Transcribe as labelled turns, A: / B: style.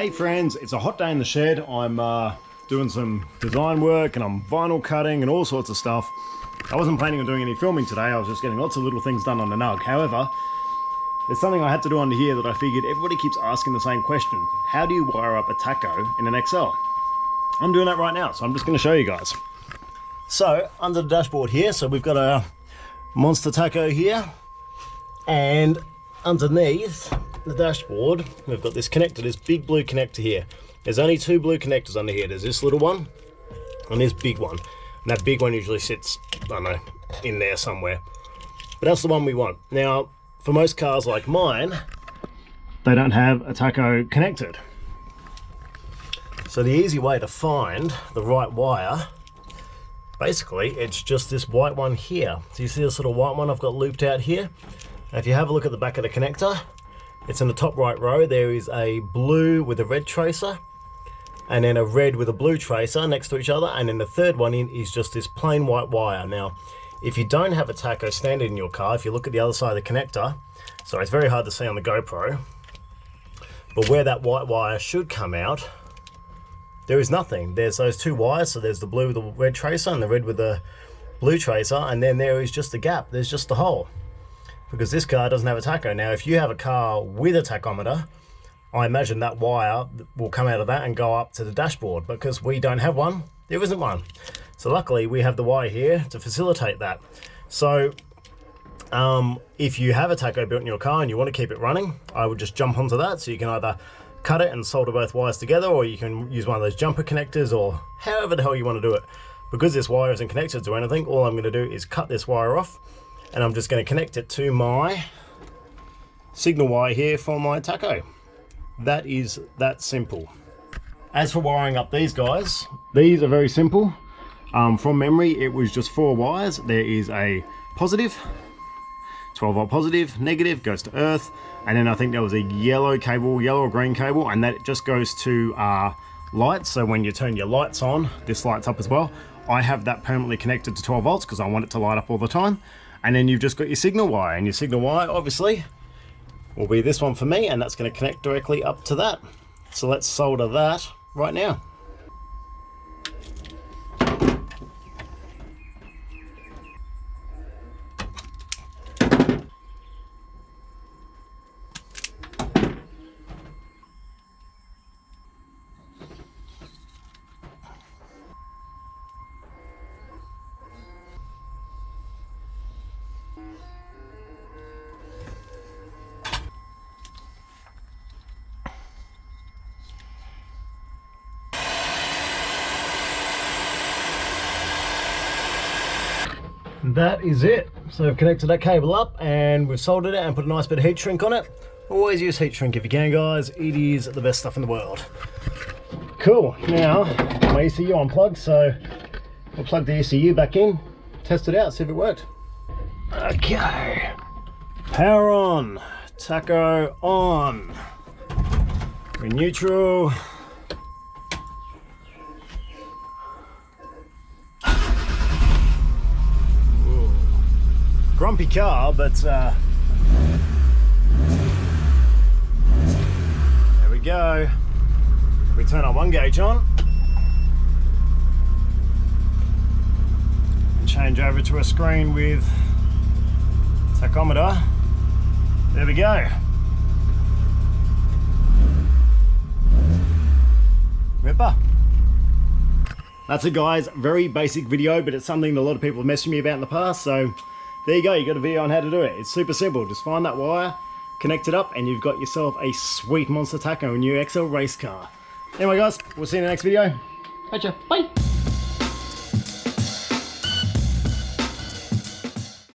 A: Hey friends, it's a hot day in the shed. I'm doing some design work and I'm vinyl cutting and all sorts of stuff. I wasn't planning on doing any filming today. I was just getting lots of little things done on the Nug. However, there's something I had to do under here that I figured everybody keeps asking the same question. How do you wire up a Tacho in an Excel? I'm doing that right now, so I'm just going to show you guys. So under the dashboard here, so we've got a monster Tacho here, and underneath the dashboard we've got this connector, this big blue connector here. There's only two blue connectors under here. There's this little one and this big one, and that big one usually sits, I don't know, in there somewhere, but that's the one we want. Now for most cars like mine, they don't have a Tacho connected, so the easy way to find the right wire, basically it's just this white one here. So you see this little white one I've got looped out here? Now if you have a look at the back of the connector, it's in the top right row. There is a blue with a red tracer, and then a red with a blue tracer next to each other, and then the third one in is just this plain white wire. Now if you don't have a Tacho standard in your car, if you look at the other side of the connector, so it's very hard to see on the GoPro, but where that white wire should come out, there is nothing. There's those two wires, so there's the blue with the red tracer and the red with the blue tracer, and then there is just a gap, there's just a hole, because this car doesn't have a Tacho. Now if you have a car with a tachometer, I imagine that wire will come out of that and go up to the dashboard. Because we don't have one, there isn't one. So luckily we have the wire here to facilitate that. So if you have a Tacho built in your car and you want to keep it running, I would just jump onto that. So you can either cut it and solder both wires together, or you can use one of those jumper connectors, or however the hell you want to do it. Because this wire isn't connected to anything, all I'm going to do is cut this wire off, and I'm just going to connect it to my signal wire here for my Tacho. That is that simple. As for wiring up these guys, these are very simple. From memory, it was just 4 wires. There is a positive, 12-volt positive, negative goes to earth, and then I think there was a yellow cable, yellow or green cable, and that just goes to lights. So when you turn your lights on, this lights up as well. I have that permanently connected to 12 volts because I want it to light up all the time. And then you've just got your signal wire, and your signal wire obviously will be this one for me, and that's going to connect directly up to that. So let's solder that right now. That is it. So I've connected that cable up and we've soldered it and put a nice bit of heat shrink on it. Always use heat shrink if you can, guys. It is the best stuff in the world. Cool. Now my ECU unplugged, so we'll plug the ECU back in, test it out, see if it worked. Okay. Power on. Tacho on. We're neutral. Grumpy car, but there we go. We turn our 1 gauge on and change over to a screen with tachometer. There we go. Ripper. That's it, guys. Very basic video, but it's something that a lot of people have messaged me about in the past, so there you go, you got a video on how to do it. It's super simple. Just find that wire, connect it up, and you've got yourself a sweet monster Tacho, a new Excel race car. Anyway guys, we'll see you in the next video. Tacho, bye!